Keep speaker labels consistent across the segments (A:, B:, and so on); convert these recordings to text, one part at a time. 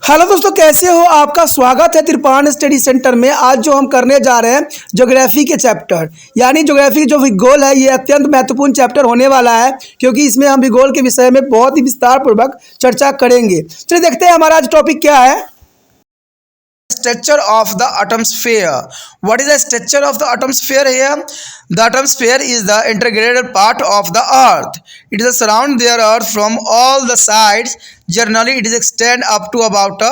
A: Hello दोस्तों, कैसे हो? आपका स्वागत है त्रिपाण स्टडी सेंटर में। आज जो हम करने जा रहे हैं ज्योग्राफी के चैप्टर यानी ज्योग्राफी जो भूगोल है, ये अत्यंत महत्वपूर्ण चैप्टर होने वाला है क्योंकि इसमें हम भूगोल के विषय में बहुत ही विस्तार पूर्वक चर्चा करेंगे। चलिए देखते हैं हमारा आज टॉपिक क्या है। Structure of the atmosphere. What is the structure of the atmosphere here? The atmosphere is the integrated part of the earth. It is surround their earth from all the sides. Generally it is extend up to about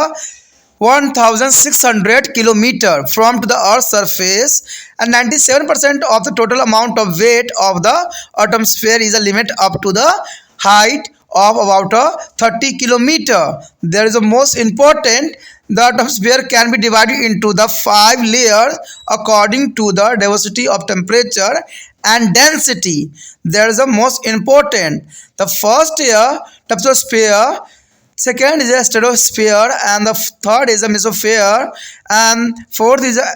A: 1600 kilometer from to the earth's surface, and 97% of the total amount of weight of the atmosphere is a limit up to the height of about 30 kilometer. There is a most important. The atmosphere can be divided into the 5 layers according to the diversity of temperature and density. There is the most important. The first layer, topsosphere. Second is a stratosphere, and the third is a mesosphere, and fourth is a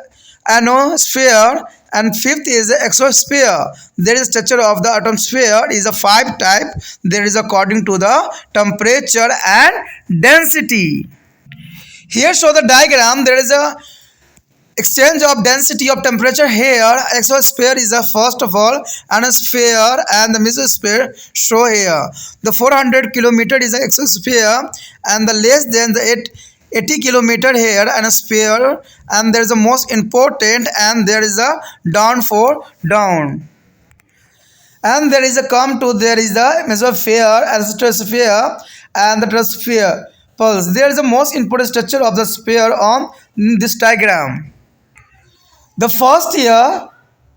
A: ionosphere, and fifth is the exosphere. There is structure of the atmosphere is a 5 type. There is according to the temperature and density. Here show the diagram. There is a exchange of density of temperature here. Exosphere is the first of all, ionosphere and the mesosphere show here. The 400 kilometer is the exosphere, and the less than the 80 kilometer here ionosphere, and there is the most important, and there is a down for down, and there is a come to there is the mesosphere and stratosphere and the troposphere pulse. There is the most important structure of the sphere on this diagram. The first here,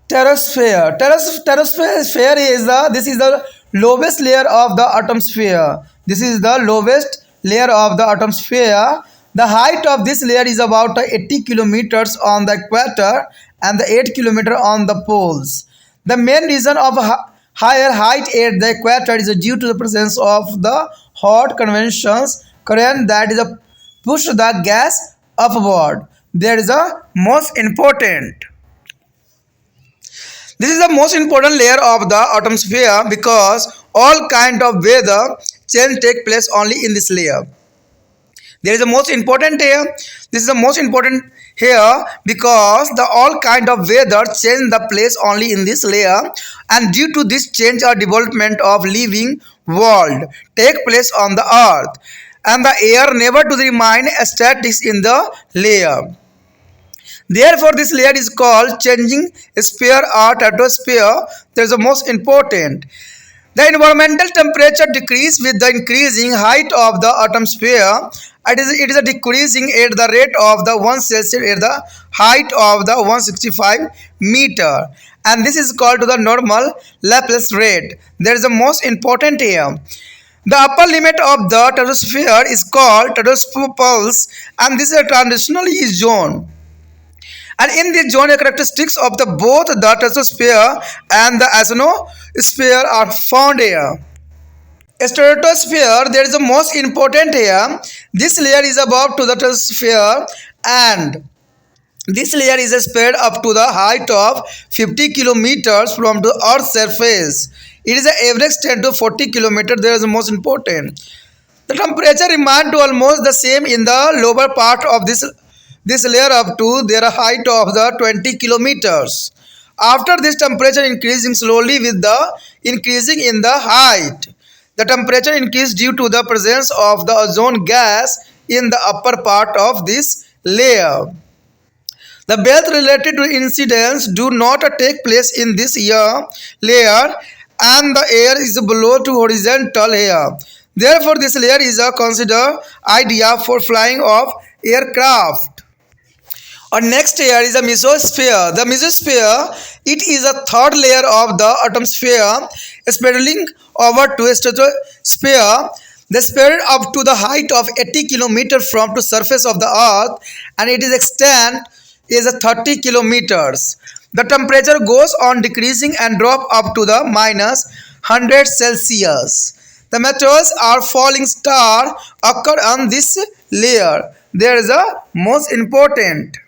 A: terrosphere. Terrosphere is the lowest layer of the atmosphere. This is the lowest layer of the atmosphere. The height of this layer is about 80 kilometers on the equator and the 8 kilometer on the poles. The main reason of higher height at the equator is due to the presence of the hot convections current that is a push the gas upward. There is a most important. This is the most important layer of the atmosphere because all kind of weather change take place only in this layer. There is a most important here. This is the most important here because the all kind of weather change the place only in this layer, and due to this change or development of living world take place on the earth, and the air never to remain static in the layer. Therefore, this layer is called changing sphere or stratosphere. There is the most important. The environmental temperature decrease with the increasing height of the atmosphere. It is a decreasing at the rate of the 1 Celsius at the height of the 165 meter, and this is called to the normal Laplace rate. There is the most important here. The upper limit of the stratosphere is called stratospheric pulse, and this is a transitional zone. And in this zone, the characteristics of the both the stratosphere and the ionosphere are found here. Stratosphere, there is the most important here. This layer is above to the stratosphere, and this layer is spread up to the height of 50 kilometers from the Earth's surface. It is an average 10 to 40 kilometers. There is the most important. The temperature remains to almost the same in the lower part of this layer up to their height of the 20 kilometers. After this temperature increasing slowly with the increasing in the height. The temperature increased due to the presence of the ozone gas in the upper part of this layer. The wealth related to incidents do not take place in this layer, and the air is below to horizontal here. Therefore, this layer is a considered idea for flying of aircraft. Our next layer is the mesosphere. The mesosphere, it is a third layer of the atmosphere spreading over to a stratosphere. They spread up to the height of 80 kilometers from the surface of the earth, and it is extent is 30 kilometers. The temperature goes on decreasing and drop up to the minus 100 Celsius. The meteors are falling star occur on this layer. There is a most important.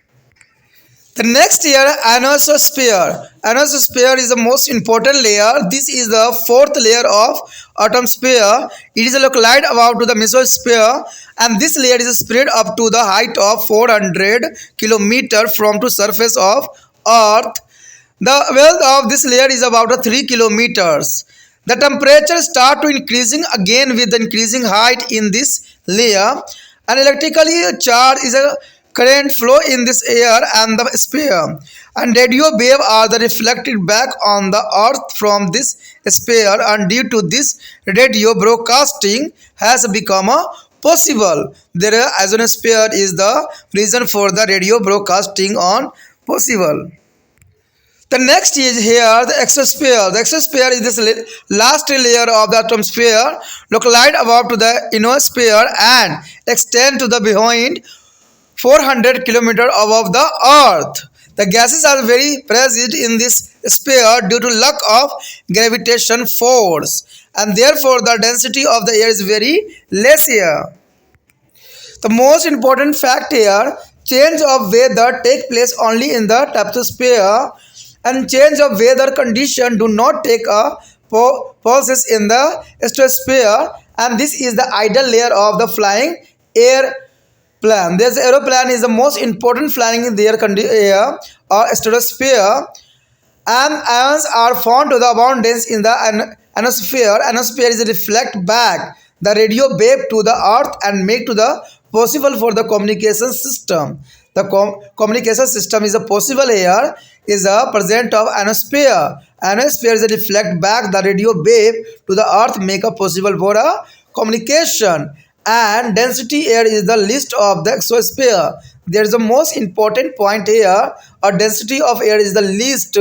A: The next layer, ionosphere. Ionosphere is the most important layer. This is the fourth layer of atmosphere. It is localized about to the mesosphere, and this layer is spread up to the height of 400 km from the surface of Earth. The width of this layer is about 3 kilometers. The temperature start to increasing again with the increasing height in this layer. An electrically charge is a current flow in this air and the sphere, and radio wave are the reflected back on the earth from this sphere, and due to this radio broadcasting has become possible. Their ionosphere is the reason for the radio broadcasting on possible. The next is here the exosphere. The exosphere is this last layer of the atmosphere localized above to the ionosphere and extend to the behind 400 km above the earth. The gases are very present in this sphere due to lack of gravitation force, and therefore the density of the air is very less here. The most important fact here, change of weather take place only in the troposphere, and change of weather condition do not take a pulses in the stratosphere, and this is the idle layer of the flying airplane. This aeroplane is the most important flying in the air or stratosphere, and ions are found to the abundance in the ionosphere. Ionosphere is reflect back the radio wave to the earth and make to the possible for the communication system. The communication system is a possible here is a present of ionosphere. Ionosphere is a reflect back the radio wave to the earth make a possible for a communication, and density air is the least of the exosphere. There is the most important point here, a density of air is the least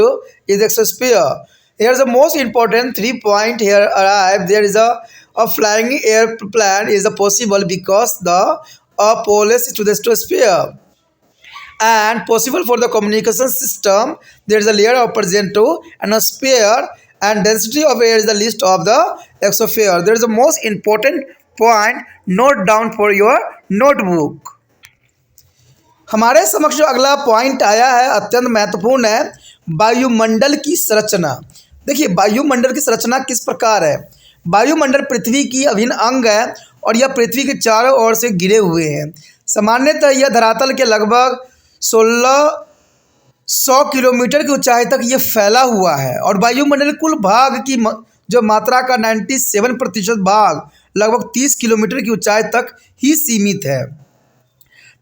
A: is the exosphere. Here is the most important 3 point here arrive. There is a flying airplane is a possible because the poles to the stratosphere, and possible for the communication system. There is a layer of present to ionosphere, and density of air is the least of the exosphere. There is the most important point, note down for your notebook. हमारे समक्ष जो अगला point आया है अत्यंत महत्वपूर्ण है, वायुमंडल की संरचना। देखिए वायुमंडल की संरचना किस प्रकार है। वायुमंडल पृथ्वी की अभिन्न अंग है और यह पृथ्वी के चारों ओर से घिरे हुए हैं। सामान्यतः यह धरातल के लगभग 1600 किलोमीटर की ऊंचाई तक ये फैला हुआ है, और वायुमंडल कुल भाग की जो मात्रा का 97% भाग लगभग 30 किलोमीटर की ऊंचाई तक ही सीमित है।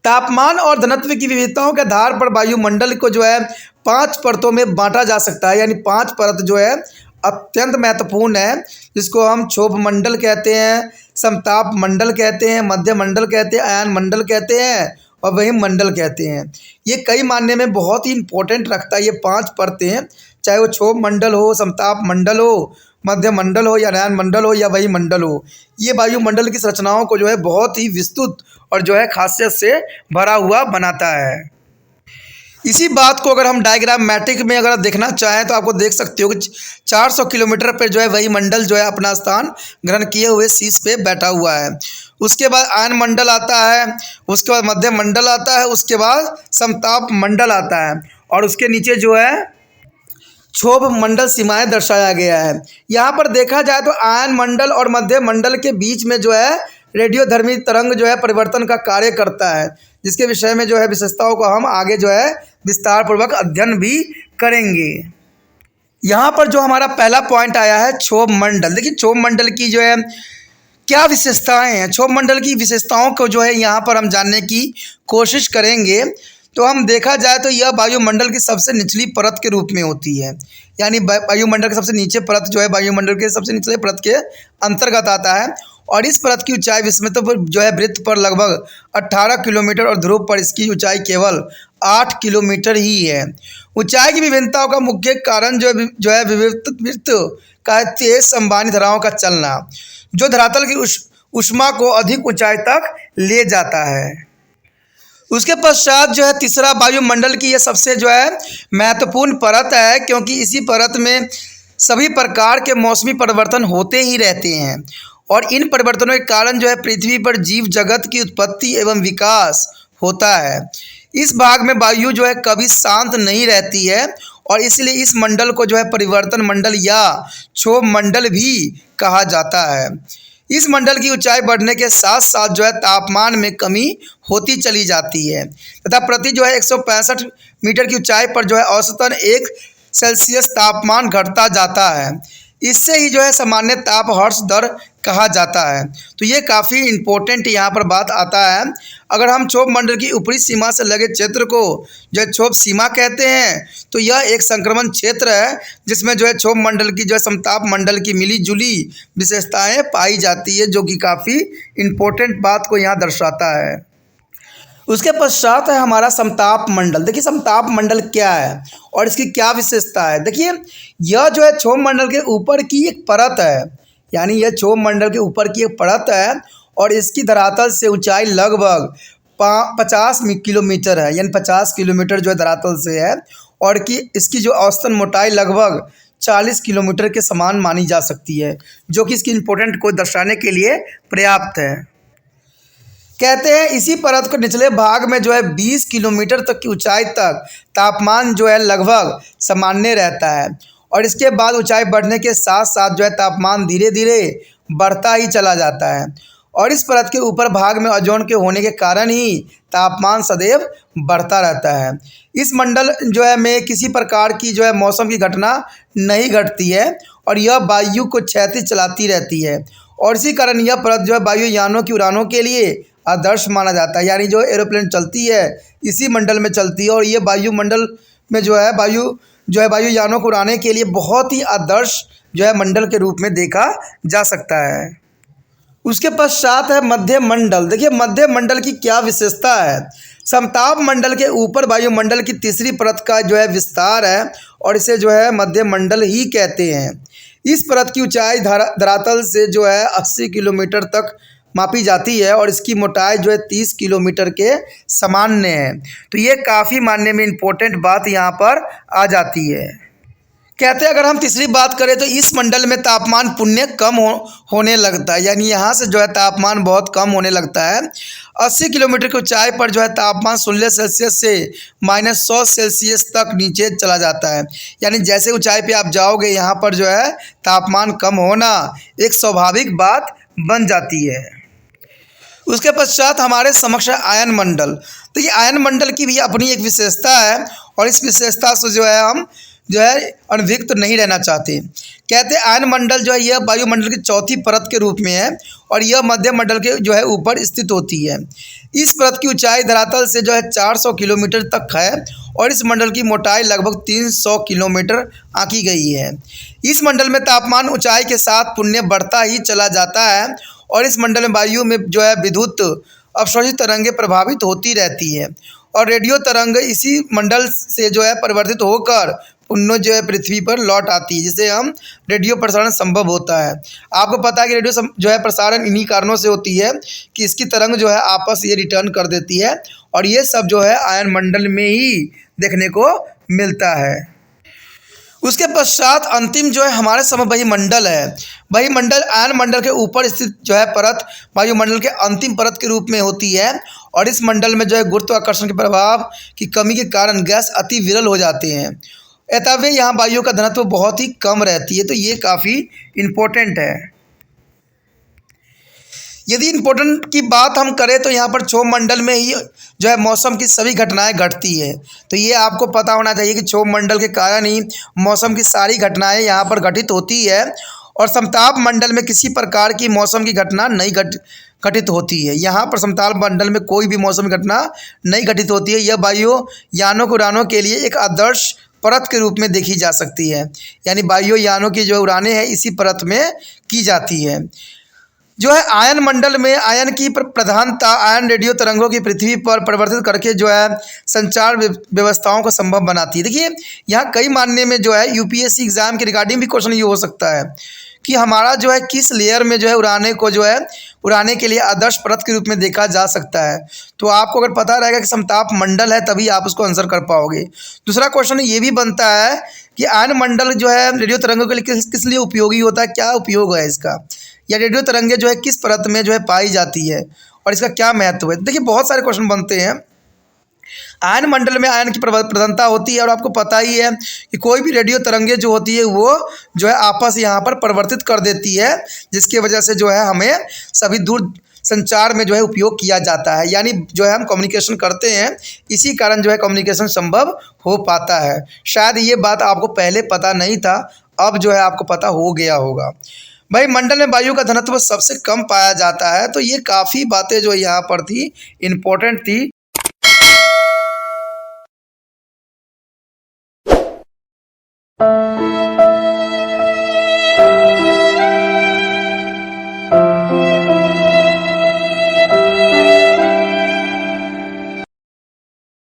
A: तापमान और घनत्व की विविधताओं के आधार पर वायुमंडल को जो है 5 परतों में बांटा जा सकता है, यानी 5 परत जो है अत्यंत महत्वपूर्ण है, जिसको हम क्षोभ मंडल कहते हैं, समताप मंडल कहते हैं, मध्य मंडल कहते हैं, आयन मंडल कहते हैं और वही मंडल कहते हैं। ये कई मायने में बहुत ही इंपॉर्टेंट रखता है ये 5 परतें, चाहे वो क्षोभ मंडल हो, समताप मंडल हो, मध्य मंडल हो या आयन मंडल हो या वही मंडल हो। ये वायुमंडल की संरचनाओं को जो है बहुत ही विस्तृत और जो है खासियत से भरा हुआ बनाता है। इसी बात को अगर हम डायग्रामेटिक में अगर देखना चाहें तो आपको देख सकते हो कि 400 किलोमीटर पर जो है वही मंडल जो है अपना स्थान ग्रहण किए हुए शीर्ष पे बैठा हुआ है। उसके बाद आयन मंडल आता है, उसके बाद मध्य मंडल आता है, उसके बाद समताप मंडल आता है, और उसके नीचे जो है क्षोभ मंडल सीमाएं दर्शाया गया है। यहाँ पर देखा जाए तो आयन मंडल और मध्य मंडल के बीच में जो है रेडियोधर्मी तरंग जो है परिवर्तन का कार्य करता है, जिसके विषय में जो है विशेषताओं को हम आगे जो है विस्तार पूर्वक अध्ययन भी करेंगे। यहाँ पर जो हमारा पहला पॉइंट आया है क्षोभ मंडल। देखिए क्षोभ मंडल की जो है क्या विशेषताएं हैं, क्षोभ मंडल की विशेषताओं को जो है यहाँ पर हम जानने की कोशिश करेंगे। तो हम देखा जाए तो यह वायुमंडल की सबसे निचली परत के रूप में होती है, यानी वायुमंडल के सबसे नीचे परत जो है वायुमंडल के सबसे निचले परत के अंतर्गत आता है, और इस परत की ऊंचाई विषुवत पर जो है वृत्त पर लगभग 18 किलोमीटर और ध्रुव पर इसकी ऊंचाई केवल 8 किलोमीटर ही है। ऊंचाई की विभिन्नताओं का मुख्य कारण जो है विवृत का तेज संवहनी धाराओं का चलना, जो धरातल की ऊष्मा को अधिक ऊंचाई तक ले जाता है। उसके पश्चात जो है तीसरा वायुमंडल की यह सबसे जो है महत्वपूर्ण परत है, क्योंकि इसी परत में सभी प्रकार के मौसमी परिवर्तन होते ही रहते हैं, और इन परिवर्तनों के कारण जो है पृथ्वी पर जीव जगत की उत्पत्ति एवं विकास होता है। इस भाग में वायु जो है कभी शांत नहीं रहती है और इसलिए इस मंडल को जो है परिवर्तन मंडल या क्षोभ मंडल भी कहा जाता है। इस मंडल की ऊंचाई बढ़ने के साथ साथ जो है तापमान में कमी होती चली जाती है तथा प्रति जो है 165 मीटर की ऊंचाई पर जो है औसतन 1 सेल्सियस तापमान घटता जाता है। इससे ही जो है सामान्य ताप हर्ष दर कहा जाता है। तो ये काफ़ी इम्पोर्टेंट यहाँ पर बात आता है। अगर हम क्षोभ मंडल की ऊपरी सीमा से लगे क्षेत्र को जो है क्षोभ सीमा कहते हैं, तो यह एक संक्रमण क्षेत्र है जिसमें जो है क्षोभ मंडल की जो है समताप मंडल की मिली जुली विशेषताएं पाई जाती है, जो कि काफ़ी इम्पोर्टेंट बात को यहाँ दर्शाता है। उसके पश्चात है हमारा समताप मंडल। देखिए समताप मंडल क्या है और इसकी क्या विशेषता है। देखिए यह जो है क्षोभ मंडल के ऊपर की एक परत है, यानी यह क्षोभ मंडल के ऊपर की एक परत है और इसकी धरातल से ऊंचाई लगभग 50 किलोमीटर है, यानी 50 किलोमीटर जो है धरातल से है और कि इसकी जो औसतन मोटाई लगभग 40 किलोमीटर के समान मानी जा सकती है, जो कि इसकी इम्पोर्टेंट को दर्शाने के लिए पर्याप्त है। कहते हैं इसी परत के निचले भाग में जो है 20 किलोमीटर तक की ऊंचाई तक तापमान जो है लगभग सामान्य रहता है और इसके बाद ऊंचाई बढ़ने के साथ साथ जो है तापमान धीरे धीरे बढ़ता ही चला जाता है और इस परत के ऊपर भाग में ओजोन के होने के कारण ही तापमान सदैव बढ़ता रहता है। इस मंडल जो है में किसी प्रकार की जो है मौसम की घटना नहीं घटती है और यह वायु को क्षैतिज चलाती रहती है और इसी कारण यह परत जो है वायुयानों की उड़ानों के लिए आदर्श माना जाता है। यानी जो एरोप्लेन चलती है इसी मंडल में चलती है और ये वायुमंडल में जो है वायुयानों को उड़ाने के लिए बहुत ही आदर्श जो है मंडल के रूप में देखा जा सकता है। उसके पश्चात है मध्य मंडल। देखिए मध्य मंडल की क्या विशेषता है। समताप मंडल के ऊपर वायुमंडल की तीसरी परत का जो है विस्तार है और इसे जो है मध्य मंडल ही कहते हैं। इस परत की ऊंचाई धरातल से जो है 80 किलोमीटर तक मापी जाती है और इसकी मोटाई जो है 30 किलोमीटर के सामान्य है। तो ये काफ़ी मानने में इम्पोर्टेंट बात यहाँ पर आ जाती है। कहते हैं अगर हम तीसरी बात करें तो इस मंडल में तापमान पुण्य कम होने लगता है, यानी यहाँ से जो है तापमान बहुत कम होने लगता है। 80 किलोमीटर की ऊंचाई पर जो है तापमान 16 सेल्सियस से -100 सेल्सियस तक नीचे चला जाता है। यानी जैसे ऊंचाई पे आप जाओगे यहाँ पर जो है तापमान कम होना एक स्वाभाविक बात बन जाती है। उसके पश्चात हमारे समक्ष है आयन मंडल। तो ये आयन मंडल की भी अपनी एक विशेषता है और इस विशेषता से जो है हम जो है अनभिज्ञ तो नहीं रहना चाहते। कहते हैं आयन मंडल जो है यह वायुमंडल की चौथी परत के रूप में है और यह मध्य मंडल के जो है ऊपर स्थित होती है। इस परत की ऊंचाई धरातल से जो है 400 किलोमीटर तक है और इस मंडल की मोटाई लगभग 300 किलोमीटर आंकी गई है। इस मंडल में तापमान ऊंचाई के साथ पुण्य बढ़ता ही चला जाता है और इस मंडल में वायु में जो है विद्युत अवशोषित तरंगें प्रभावित होती रहती है और रेडियो तरंग इसी मंडल से जो है परिवर्तित होकर पुनः जो है पृथ्वी पर लौट आती है, जिसे हम रेडियो प्रसारण संभव होता है। आपको पता है कि रेडियो जो है प्रसारण इन्हीं कारणों से होती है कि इसकी तरंग जो है आपस ये रिटर्न कर देती है और ये सब जो है आयन मंडल में ही देखने को मिलता है। उसके पश्चात अंतिम जो है हमारे समय वायुमंडल है। वायुमंडल आयन मंडल के ऊपर स्थित जो है परत वायुमंडल के अंतिम परत के रूप में होती है और इस मंडल में जो है गुरुत्वाकर्षण के प्रभाव की कमी के कारण गैस अति विरल हो जाते हैं। अतः यहाँ वायु का घनत्व बहुत ही कम रहती है। तो ये काफ़ी इम्पोर्टेंट है। यदि इम्पोर्टेंट की बात हम करें तो यहाँ पर क्षोभ मंडल में ही जो है मौसम की सभी घटनाएं घटती है। तो ये आपको पता होना चाहिए कि क्षोभ मंडल के कारण ही मौसम की सारी घटनाएं यहाँ पर घटित होती है और समताप मंडल में किसी प्रकार की मौसम की घटना नहीं घटित होती है। यहाँ पर समताप मंडल में कोई भी मौसम की घटना नहीं घटित होती है। यह वायुयानों को उड़ानों के लिए एक आदर्श परत के रूप में देखी जा सकती है। यानी वायुयानों की जो उड़ानें हैं इसी परत में की जाती है। जो है आयन मंडल में आयन की प्रधानता आयन रेडियो तरंगों की पृथ्वी पर परिवर्तित करके जो है संचार व्यवस्थाओं को संभव बनाती है। देखिए यहाँ कई मानने में जो है यूपीएससी एग्जाम के रिगार्डिंग भी क्वेश्चन ये हो सकता है कि हमारा जो है किस लेयर में जो है उड़ाने के लिए आदर्श परत के रूप में देखा जा सकता है। तो आपको अगर पता रहेगा कि समताप मंडल है तभी आप उसको आंसर कर पाओगे। दूसरा क्वेश्चन ये भी बनता है कि आयन मंडल जो है रेडियो तरंगों के लिए किस लिए उपयोगी होता है, क्या उपयोग है इसका, या रेडियो तरंगें जो है किस परत में जो है पाई जाती है और इसका क्या महत्व है। देखिए बहुत सारे क्वेश्चन बनते हैं। आयन मंडल में आयन की प्रधानता होती है और आपको पता ही है कि कोई भी रेडियो तरंगे जो होती है वो जो है आपस यहाँ पर परिवर्तित कर देती है, जिसकी वजह से जो है हमें सभी दूर संचार में जो है उपयोग किया जाता है, यानी जो है हम कम्युनिकेशन करते हैं, इसी कारण जो है कम्युनिकेशन संभव हो पाता है। शायद ये बात आपको पहले पता नहीं था, अब जो है आपको पता हो गया होगा। भाई मंडल में वायु का घनत्व सबसे कम पाया जाता है, तो ये काफ़ी बातें जो यहाँ पर थी इम्पोर्टेंट थी।